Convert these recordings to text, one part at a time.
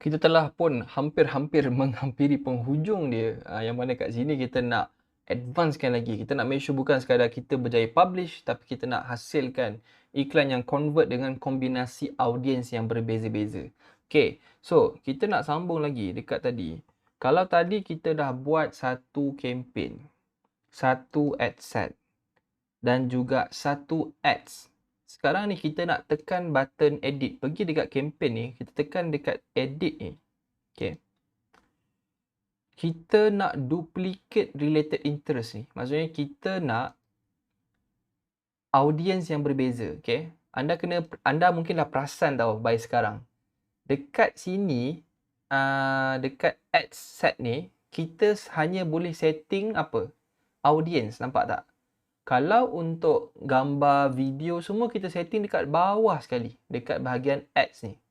Kita telah pun hampir-hampir menghampiri penghujung dia. Yang mana kat sini kita nak advancekan lagi. Kita nak make sure bukan sekadar kita berjaya publish, tapi kita nak hasilkan iklan yang convert dengan kombinasi audiens yang berbeza-beza. Okay, so kita nak sambung lagi dekat tadi. Kalau tadi kita dah buat satu campaign, satu ad set dan juga satu ads. Sekarang ni kita nak tekan button edit. Pergi dekat campaign ni, kita tekan dekat edit ni. Okay. Kita nak duplicate related interest ni. Maksudnya kita nak audience yang berbeza. Okay. Anda mungkin dah perasan tau by sekarang. Dekat sini, dekat ad set ni, kita hanya boleh setting apa? Audience, nampak tak? Kalau untuk gambar, video semua kita setting dekat bawah sekali. Dekat bahagian ads ni.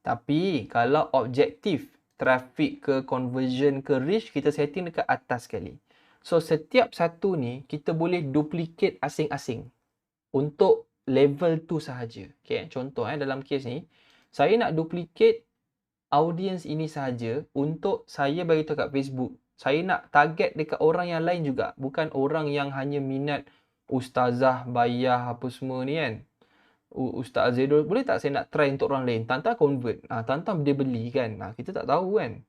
Tapi kalau objektif, traffic ke conversion ke reach, kita setting dekat atas sekali. So setiap satu ni kita boleh duplicate asing-asing. Untuk level tu sahaja. Okay, contoh dalam kes ni, saya nak duplicate audience ini sahaja untuk saya bagi tahu kat Facebook. Saya nak target dekat orang yang lain juga. Bukan orang yang hanya minat ustazah, bayah apa semua ni kan. Ustaz Azidul, boleh tak saya nak try untuk orang lain? Tantang convert. Tantang dia beli kan. Kita tak tahu kan.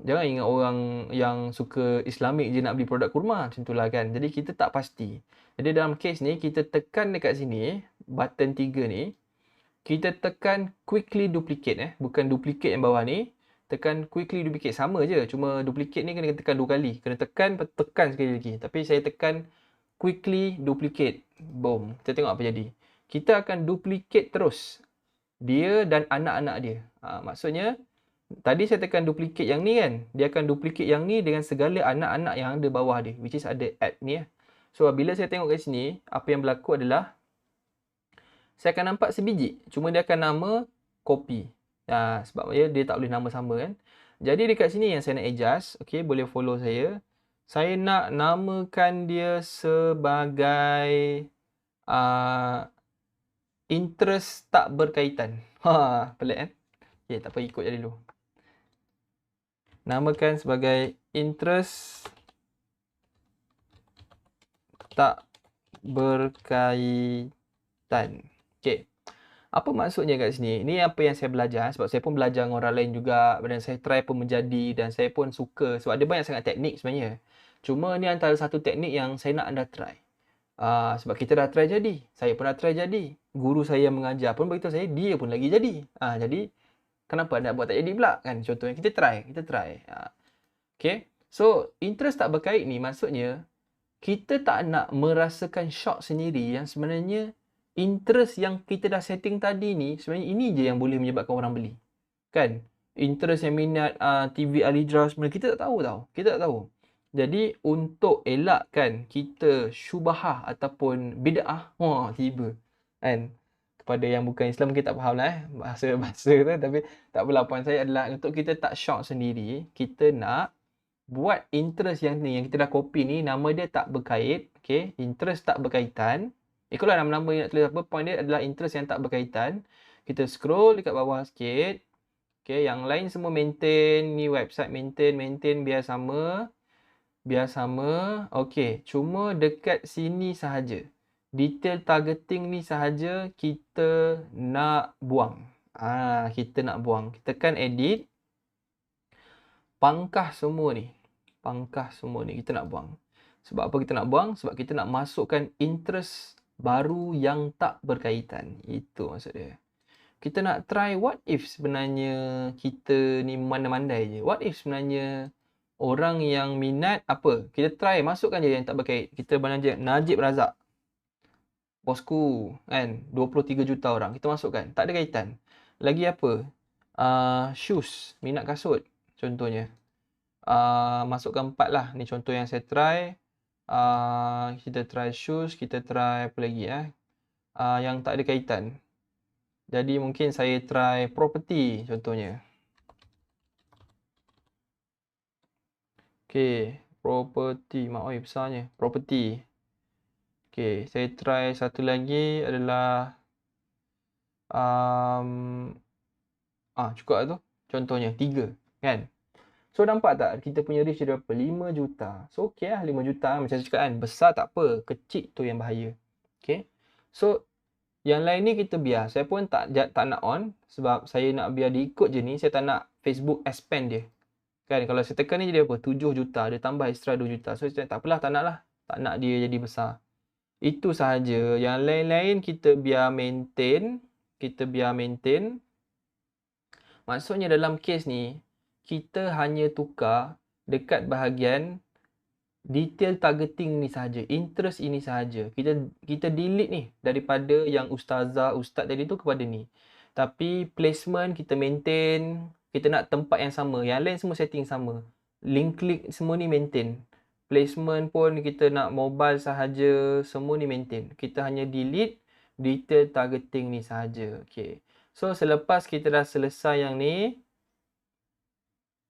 Jangan ingat orang yang suka Islamik je nak beli produk kurma. Macam itulah kan. Jadi kita tak pasti. Jadi dalam kes ni, kita tekan dekat sini, button 3 ni. Kita tekan quickly duplicate. Bukan duplicate yang bawah ni. Tekan quickly duplicate. Sama je. Cuma duplicate ni kena tekan 2 kali. Kena tekan sekali lagi. Tapi saya tekan quickly duplicate. Boom. Kita tengok apa jadi. Kita akan duplicate terus dia dan anak-anak dia. Maksudnya, tadi saya tekan duplicate yang ni kan. Dia akan duplicate yang ni dengan segala anak-anak yang ada bawah dia. Which is ada ad ni. So, bila saya tengok kat sini, apa yang berlaku adalah saya akan nampak sebiji. Cuma dia akan nama copy. Sebab dia tak boleh nama sama kan. Jadi dekat sini yang saya nak adjust. Okay, boleh follow saya. Saya nak namakan dia sebagai interest tak berkaitan. Pelik kan? Okay, tak apa, ikut je dulu. Namakan sebagai interest tak berkaitan. Okay. Apa maksudnya kat sini? Ini apa yang saya belajar. Sebab saya pun belajar dengan orang lain juga. Dan saya try pun menjadi. Dan saya pun suka. Sebab ada banyak sangat teknik sebenarnya. Cuma ni antara satu teknik yang saya nak anda try. Sebab kita dah try jadi. Saya pun dah try jadi. Guru saya yang mengajar pun beritahu saya, dia pun lagi jadi. Jadi, kenapa nak buat tak jadi pula? Kan? Contohnya, kita try. Okay. So, interest tak berkait ni maksudnya, kita tak nak merasakan shock sendiri yang sebenarnya interest yang kita dah setting tadi ni, sebenarnya ini je yang boleh menyebabkan orang beli. Kan? Interest yang minat TV Alidra sebenarnya kita tak tahu tau. Kita tak tahu. Jadi untuk elakkan kita syubhah ataupun bid'ah, tiba kan, kepada yang bukan Islam mungkin tak faham lah bahasa tu, tapi tak apalah, point saya adalah untuk kita tak shock sendiri, kita nak buat interest yang ni, yang kita dah copy ni, nama dia tak berkait. Okay, interest tak berkaitan. Ikutlah nama-nama yang nak tulis apa, point dia adalah interest yang tak berkaitan. Kita scroll dekat bawah sikit. Okay, yang lain semua maintain, ni website maintain biar sama. Okay, cuma dekat sini sahaja. Detail targeting ni sahaja kita nak buang. Kita nak buang. Kita tekan edit. Pangkah semua ni kita nak buang. Sebab apa kita nak buang? Sebab kita nak masukkan interest baru yang tak berkaitan. Itu maksud dia. Kita nak try what if sebenarnya kita ni mandai-mandai je. What if sebenarnya orang yang minat apa? Kita try masukkan je yang tak berkait. Kita je Najib Razak. Bosku kan, 23 juta orang. Kita masukkan. Tak ada kaitan. Lagi apa? Shoes, minat kasut contohnya. Masukkan 4 lah. Ni contoh yang saya try. Kita try shoes. Kita try apa lagi yang tak ada kaitan. Jadi mungkin saya try property contohnya. Okay. Property. Mak besarnya. Property. Okay. Saya try satu lagi adalah Cukup lah tu. Contohnya 3 kan. So nampak tak kita punya reach dia berapa? 5 juta. So okey lah 5 juta macam saya cakap kan. Besar tak apa, kecil tu yang bahaya. Okay. So yang lain ni kita biar. Saya pun tak nak on sebab saya nak biar dia ikut je ni. Saya tak nak Facebook expand dia. Kan kalau saya tekan ni jadi apa? 7 juta. Dia tambah extra 2 juta. So saya tak apalah, tak nak lah. Tak nak dia jadi besar. Itu sahaja. Yang lain-lain kita biar maintain. Kita biar maintain. Maksudnya dalam kes ni, kita hanya tukar dekat bahagian detail targeting ni sahaja, interest ini sahaja. Kita delete ni daripada yang ustaz tadi tu kepada ni. Tapi placement kita maintain, kita nak tempat yang sama. Yang lain semua setting sama. Link klik semua ni maintain. Placement pun kita nak mobile sahaja, semua ni maintain. Kita hanya delete detail targeting ni sahaja. Okay. So selepas kita dah selesai yang ni,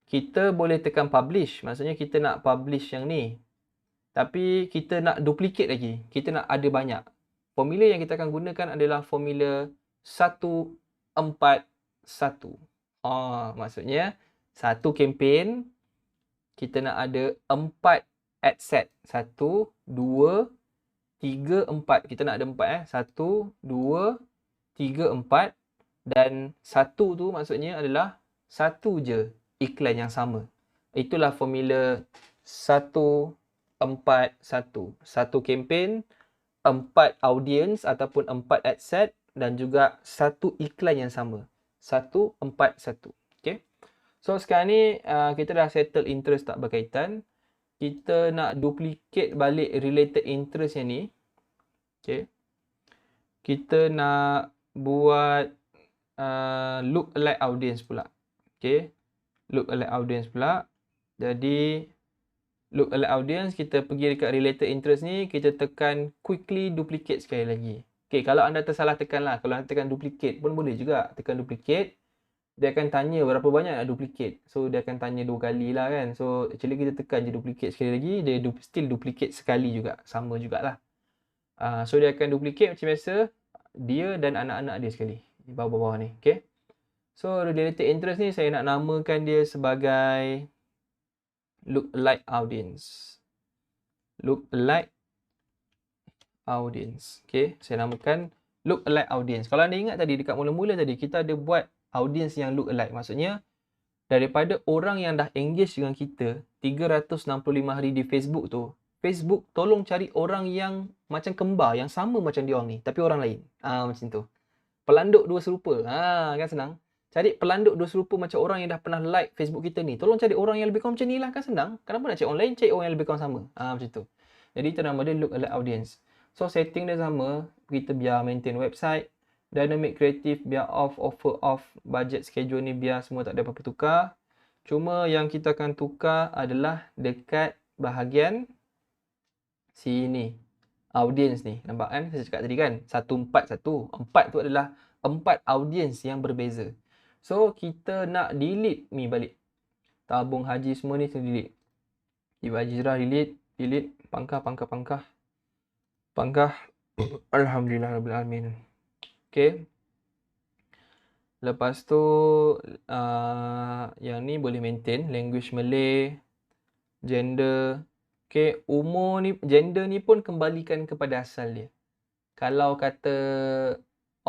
kita boleh tekan publish. Maksudnya kita nak publish yang ni. Tapi kita nak duplicate lagi. Kita nak ada banyak. Formula yang kita akan gunakan adalah formula 1-4-1. Maksudnya satu kempen kita nak ada 4 ad set. 1, 2, 3, 4. Kita nak ada 4 1, 2, 3, 4. Dan 1 tu maksudnya adalah satu je iklan yang sama. Itulah formula 1-4-1. Satu kempen, 4 audience ataupun 4 ad set dan juga satu iklan yang sama. 1-4-1. Okay. So sekarang ni kita dah settle interest tak berkaitan. Kita nak duplicate balik related interest yang ni. Okay. Kita nak buat look-alike audience pula. Okay. Look-alike audience pula. Jadi look-alike audience, kita pergi dekat related interest ni, kita tekan quickly duplicate sekali lagi. Okay, kalau anda tersalah tekan lah. Kalau anda tekan duplicate pun boleh juga. Tekan duplicate. Dia akan tanya berapa banyak nak duplicate. So dia akan tanya 2 kali lah kan. So actually kita tekan je duplicate sekali lagi. Dia still duplicate sekali juga. Sama jugalah. So dia akan duplicate macam biasa. Dia dan anak-anak dia sekali. Di bawah-bawah ni. Okay. So related interest ni saya nak namakan dia sebagai look-alike audience. Look-alike audience. Okay. Saya namakan look-alike audience. Kalau anda ingat tadi dekat mula-mula tadi kita ada buat audience yang look-alike. Maksudnya daripada orang yang dah engage dengan kita 365 hari di Facebook tu, Facebook tolong cari orang yang macam kembar, yang sama macam dia orang ni, tapi orang lain. Macam tu. Pelanduk dua serupa. Kan senang. Cari pelanduk dua serupa macam orang yang dah pernah like Facebook kita ni. Tolong cari orang yang lebih kurang macam ni lah. Kan senang. Kenapa nak cari orang lain? Cari orang yang lebih kurang sama. Macam tu. Jadi itu nama dia look-alike audience. So setting dia sama. Kita biar maintain website. Dynamic creative biar off, offer off. Budget schedule ni biar semua tak ada apa-apa tukar. Cuma yang kita akan tukar adalah dekat bahagian sini. Audience ni. Nampak kan? Saya cakap tadi kan. 1-4-1. 4 tu adalah 4 audience yang berbeza. So kita nak delete ni balik. Tabung haji semua ni kita delete. Ibu Haji Zirah delete. Pangkah. Alhamdulillahirrahmanirrahim. Okay. Lepas tu yang ni boleh maintain. Language Malay. Gender. Okay. Umur ni, gender ni pun kembalikan kepada asal dia. Kalau kata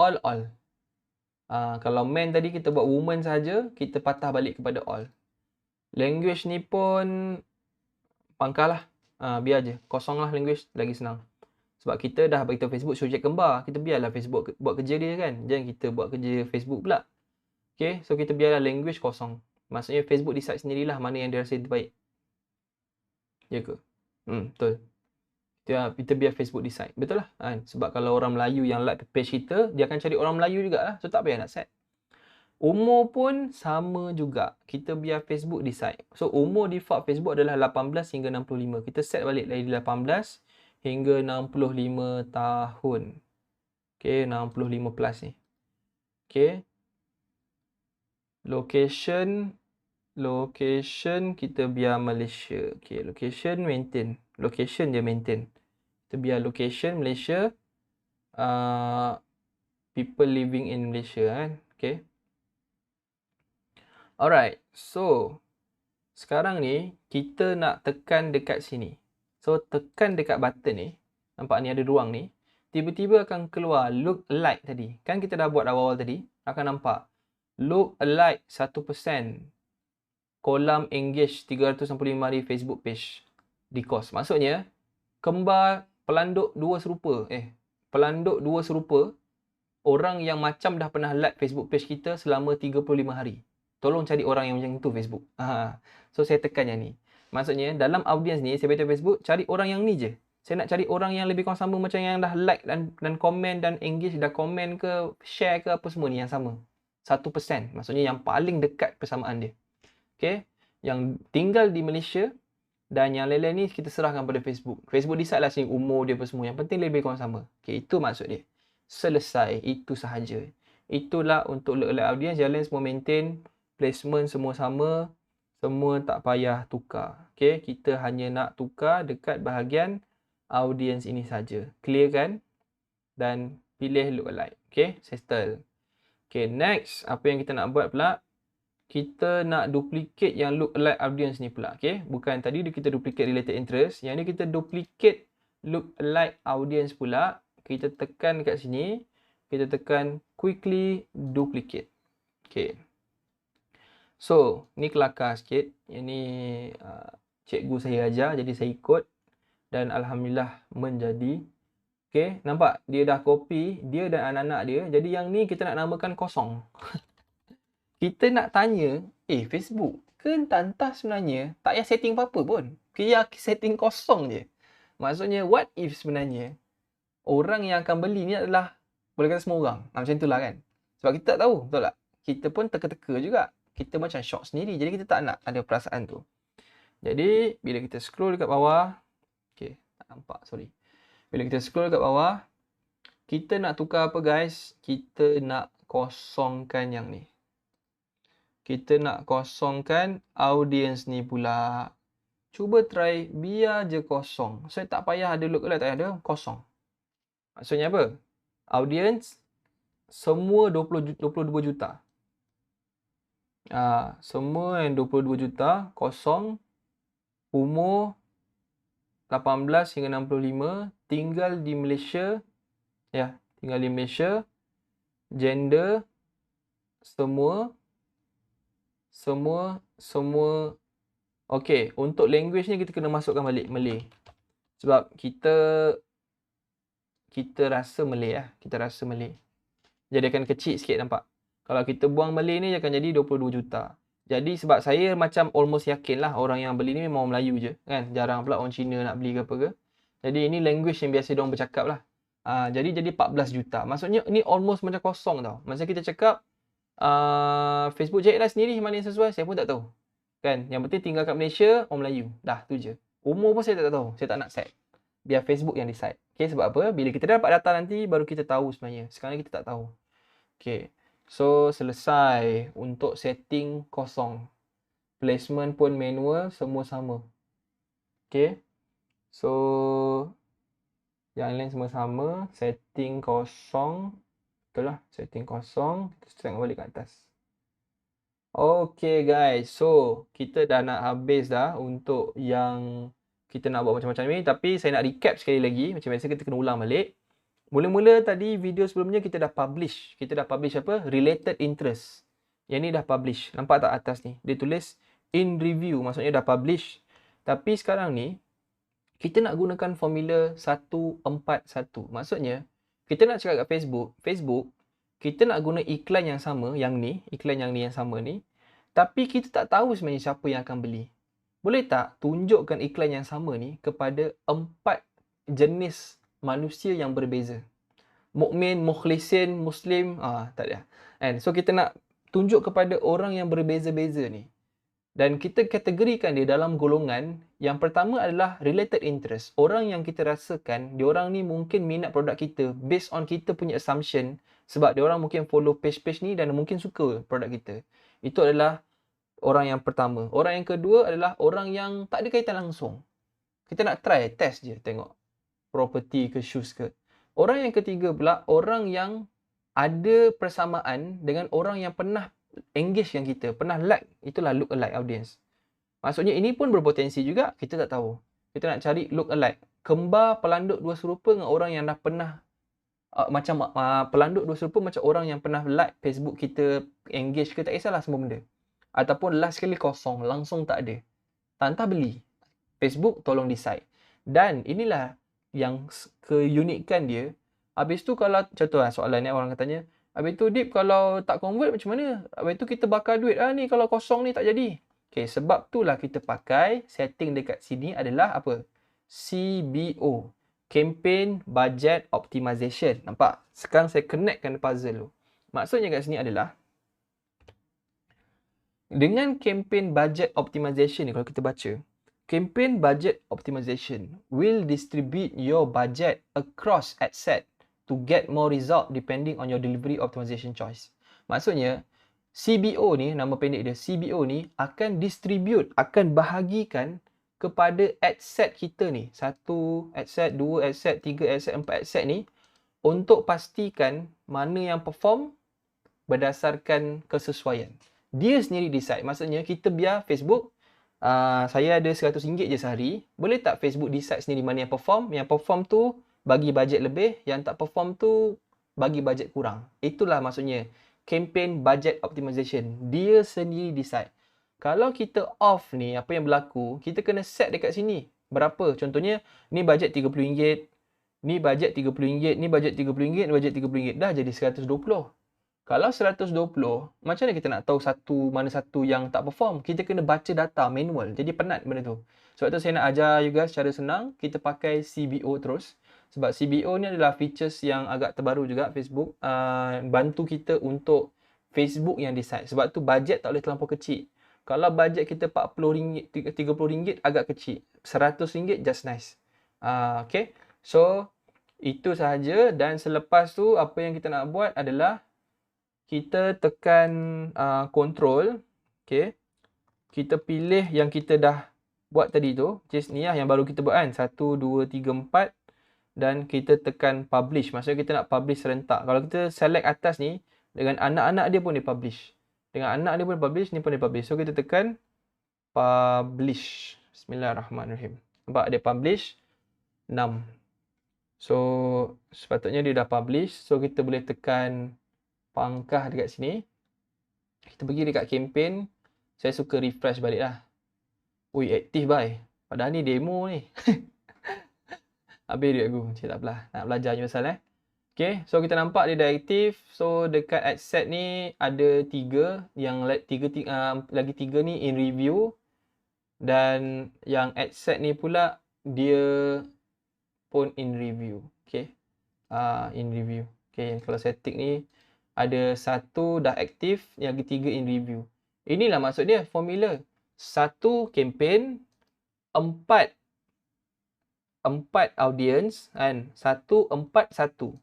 all. Kalau man tadi kita buat woman saja, kita patah balik kepada all. Language ni pun pangkah lah. Biar je. Kosong lah language. Lagi senang. Sebab kita dah beritahu Facebook subjek kembar. Kita biarlah Facebook buat kerja dia kan. Jangan kita buat kerja Facebook pula. Okay. So kita biarlah language kosong. Maksudnya Facebook decide sendirilah mana yang dia rasa terbaik. Ya ke? Betul. Kita biar Facebook decide. Betul lah. Sebab kalau orang Melayu yang like page kita, dia akan cari orang Melayu jugalah. So tak payah nak set. Umur pun sama juga. Kita biar Facebook decide. So umur default Facebook adalah 18 hingga 65. Kita set balik dari 18 hingga 65 tahun. Okay, 65 plus ni. Okay. Location kita biar Malaysia. Okay, location maintain. Location dia maintain. Kita biar location Malaysia. People living in Malaysia kan. Okay. Alright, so sekarang ni kita nak tekan dekat sini. So tekan dekat button ni, nampak ni ada ruang ni, tiba-tiba akan keluar look alike tadi. Kan kita dah buat awal-awal tadi, akan nampak look alike 1%, kolam engage 365 di Facebook page di course. Maksudnya kembar pelanduk dua serupa. Pelanduk dua serupa orang yang macam dah pernah like Facebook page kita selama 35 hari. Tolong cari orang yang macam tu Facebook. So saya tekan yang ni. Maksudnya dalam audience ni, saya beritahu Facebook, cari orang yang ni je. Saya nak cari orang yang lebih kurang sama macam yang dah like dan komen dan engage, dah komen ke, share ke apa semua ni yang sama. 1%. Maksudnya yang paling dekat persamaan dia. Okay. Yang tinggal di Malaysia dan yang lain-lain ni kita serahkan pada Facebook. Facebook decide lah sini umur dia apa semua. Yang penting lebih kurang sama. Okay, itu maksud dia. Selesai. Itu sahaja. Itulah untuk look-alike audience. Yang lain semua maintain. Placement semua sama. Semua tak payah tukar. Okay, kita hanya nak tukar dekat bahagian audience ini saja. Clear kan? Dan pilih look-alike. Okay, settle. Okay, next. Apa yang kita nak buat pula? Kita nak duplicate yang look-alike audience ni pula. Okay, bukan tadi kita duplicate related interest. Yang ni kita duplicate look-alike audience pula. Kita tekan kat sini. Kita tekan quickly duplicate. Okay. So, ni kelakar sikit. Yang ni cikgu saya ajar. Jadi saya ikut. Dan Alhamdulillah menjadi. Okay, nampak? Dia dah copy. Dia dan anak-anak dia. Jadi yang ni kita nak namakan kosong. Kita nak tanya, Facebook ke entah sebenarnya tak payah setting apa-apa pun. Dia setting kosong je. Maksudnya, what if sebenarnya orang yang akan beli ni adalah, boleh kata semua orang. Macam itulah kan. Sebab kita tak tahu, betul tak? Kita pun teka-teka juga. Kita macam shock sendiri. Jadi kita tak nak ada perasaan tu. Jadi, bila kita scroll dekat bawah. Okay, tak nampak, sorry. Bila kita scroll dekat bawah. Kita nak tukar apa guys? Kita nak kosongkan yang ni. Kita nak kosongkan audience ni pula. Cuba try biar je kosong. So tak payah ada look-alike, tak payah ada, kosong. Maksudnya apa? Audience semua 22 juta. Semua yang 22 juta, kosong. Umur 18 hingga 65, tinggal di Malaysia. Ya, tinggal di Malaysia. Gender semua. Okey, untuk language ni kita kena masukkan balik Malay. Sebab kita rasa Malay lah. Kita rasa Malay. Jadi akan kecil sikit nampak. Kalau kita buang Malay ni akan jadi 22 juta. Jadi sebab saya macam almost yakin lah orang yang beli ni memang orang Melayu je. Kan? Jarang pula orang Cina nak beli ke apa ke. Jadi ini language yang biasa diorang bercakap lah. Jadi 14 juta. Maksudnya ni almost macam kosong tau. Masa kita cakap Facebook cari lah sendiri mana yang sesuai, saya pun tak tahu. Kan? Yang penting tinggal kat Malaysia, orang Melayu. Dah, tu je. Umur pun saya tak tahu. Saya tak nak set. Biar Facebook yang decide. Okay, sebab apa? Bila kita dapat data nanti, baru kita tahu sebenarnya. Sekarang ni kita tak tahu. Okay. So, selesai untuk setting kosong. Placement pun manual, semua sama. Okay. So, yang lain semua sama. Setting kosong. Betul lah, setting kosong. Kita tengok balik kat atas. Okay guys, so kita dah nak habis dah untuk yang kita nak buat macam-macam ni. Tapi saya nak recap sekali lagi. Macam biasa kita kena ulang balik. Mula-mula tadi video sebelumnya kita dah publish. Kita dah publish apa? Related interest. Yang ni dah publish. Nampak tak atas ni? Dia tulis in review. Maksudnya dah publish. Tapi sekarang ni kita nak gunakan formula 141. Maksudnya kita nak cakap kat Facebook, kita nak guna iklan yang sama, yang ni, iklan yang ni yang sama ni. Tapi kita tak tahu sebenarnya siapa yang akan beli. Boleh tak tunjukkan iklan yang sama ni kepada 4 jenis manusia yang berbeza? Mukmin, mukhlisin, muslim, tak ada. And so kita nak tunjuk kepada orang yang berbeza-beza ni. Dan kita kategorikan dia dalam golongan. Yang pertama adalah related interest. Orang yang kita rasakan, diorang ni mungkin minat produk kita based on kita punya assumption. Sebab diorang mungkin follow page-page ni dan mungkin suka produk kita. Itu adalah orang yang pertama. Orang yang kedua adalah orang yang tak ada kaitan langsung. Kita nak try, test je tengok. Property ke shoes ke. Orang yang ketiga pula, orang yang ada persamaan dengan orang yang pernah engage dengan kita, pernah like, itulah look alike audience. Maksudnya ini pun berpotensi juga, kita tak tahu. Kita nak cari look alike. Kembar pelanduk dua serupa dengan orang yang dah pernah pelanduk dua serupa macam orang yang pernah like Facebook kita, engage ke, tak kisahlah semua benda. Ataupun last kali kosong, langsung tak ada. Tak beli. Facebook tolong decide. Dan inilah yang keunikan dia. Habis tu kalau, contoh lah soalan ni orang katanya, habis tu Dip kalau tak convert macam mana? Habis tu kita bakar duit ni kalau kosong ni tak jadi. Okay, sebab tu lah kita pakai setting dekat sini adalah apa? CBO. Campaign Budget Optimization. Nampak? Sekarang saya connectkan puzzle tu. Maksudnya kat sini adalah, dengan campaign budget optimization ni, kalau kita baca, campaign budget optimization will distribute your budget across ad set to get more result depending on your delivery optimization choice. Maksudnya, CBO ni, nama pendek dia, CBO ni akan distribute, akan bahagikan kepada ad set kita ni. 1 ad set, 2 ad set, 3 ad set, 4 ad set ni untuk pastikan mana yang perform berdasarkan kesesuaian. Dia sendiri decide. Maksudnya kita biar Facebook, saya ada RM100 je sehari. Boleh tak Facebook decide sendiri mana yang perform? Yang perform tu bagi bajet lebih, yang tak perform tu bagi bajet kurang. Itulah maksudnya campaign budget optimization. Dia sendiri decide. Kalau kita off ni, apa yang berlaku, kita kena set dekat sini. Berapa? Contohnya, ni bajet RM30, ni bajet RM30, ni bajet RM30, ni bajet RM30. Dah jadi RM120. Kalau 120, macam mana kita nak tahu mana satu yang tak perform? Kita kena baca data manual. Jadi penat benda tu. Sebab tu saya nak ajar you guys secara senang. Kita pakai CBO terus. Sebab CBO ni adalah features yang agak terbaru juga Facebook. Bantu kita untuk Facebook yang decide. Sebab tu bajet tak boleh terlampau kecil. Kalau bajet kita RM40, RM30 agak kecil. RM100 just nice. Okay. So, itu sahaja. Dan selepas tu, apa yang kita nak buat adalah kita tekan control. Okay. Kita pilih yang kita dah buat tadi tu. Just ni lah yang baru kita buat kan. 1, 2, 3, 4. Dan kita tekan publish. Maksudnya kita nak publish serentak. Kalau kita select atas ni, dengan anak-anak dia pun dia publish. Dengan anak dia pun publish, ni pun dia publish. So kita tekan publish. Bismillahirrahmanirrahim. Nampak dia publish 6. So sepatutnya dia dah publish. So kita boleh tekan pangkah dekat sini. Kita pergi dekat campaign. Saya suka refresh balik lah. Ui, aktif bye. Padahal ni demo ni. Habis duit aku. Cik tak apalah. Nak belajar je pasal Okay. So kita nampak dia dah aktif. So dekat ad set ni ada 3. Yang lagi 3 ni in review. Dan yang ad set ni pula dia pun in review. Okay. In review. Okay. Kalau saya tick ni, ada 1 dah aktif, yang ketiga in review. Inilah maksud dia, formula. 1 campaign, 4 audience, kan? 1, 4, 1.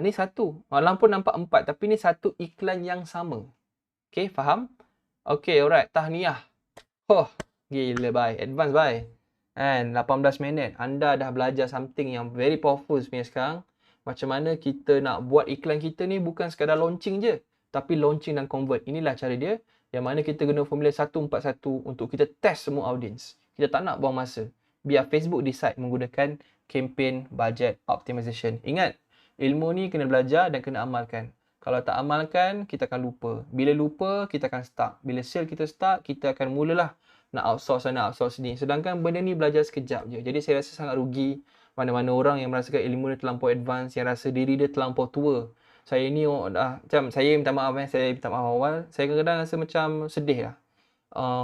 Ni 1. Walaupun nampak 4, tapi ni 1 iklan yang sama. Okay, faham? Okay, alright. Tahniah. Gila, bye. Advance, bye. Kan, 18 minit. Anda dah belajar something yang very powerful sebenarnya sekarang. Macam mana kita nak buat iklan kita ni bukan sekadar launching je. Tapi launching dan convert. Inilah cara dia. Yang mana kita guna formula 141 untuk kita test semua audience. Kita tak nak buang masa. Biar Facebook decide menggunakan campaign budget optimization. Ingat, ilmu ni kena belajar dan kena amalkan. Kalau tak amalkan, kita akan lupa. Bila lupa, kita akan stuck. Bila sale kita stuck, kita akan mulalah nak outsource sana, outsource sini. Sedangkan benda ni belajar sekejap je. Jadi saya rasa sangat rugi mana-mana orang yang merasakan ilmu dia terlampau advance, yang rasa diri dia terlampau tua. Saya ni macam saya minta maaf saya minta maaf awal. Saya kadang-kadang rasa macam sedih lah.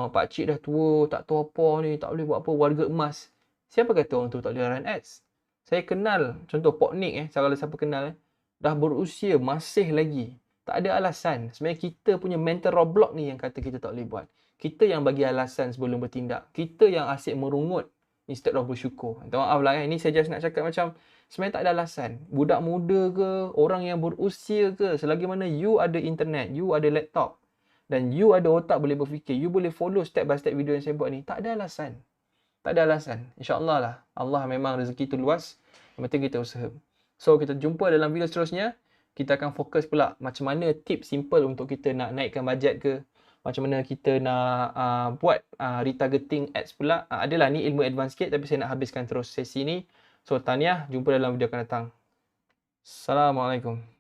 Pakcik dah tua, tak tahu apa ni, tak boleh buat apa, warga emas. Siapa kata orang tu tak boleh run ads? Saya kenal, contoh Pok Nick kalau siapa kenal dah berusia masih lagi. Tak ada alasan. Sebenarnya kita punya mental roadblock ni yang kata kita tak boleh buat. Kita yang bagi alasan sebelum bertindak. Kita yang asyik merungut instead of bersyukur. Minta maaf lah kan. Ini saya just nak cakap macam sebenarnya tak ada alasan. Budak muda ke, orang yang berusia ke, selagi mana you ada internet, you ada laptop dan you ada otak boleh berfikir, you boleh follow step by step video yang saya buat ni. Tak ada alasan. Tak ada alasan. InsyaAllah lah. Allah memang rezeki tu luas. Yang penting kita usaha. So kita jumpa dalam video seterusnya. kita akan fokus pula macam mana tips simple untuk kita nak naikkan bajet ke, macam mana kita nak buat retargeting ads pula. Adalah ni ilmu advance sikit tapi saya nak habiskan terus sesi ni. So tahniah, jumpa dalam video akan datang. Assalamualaikum.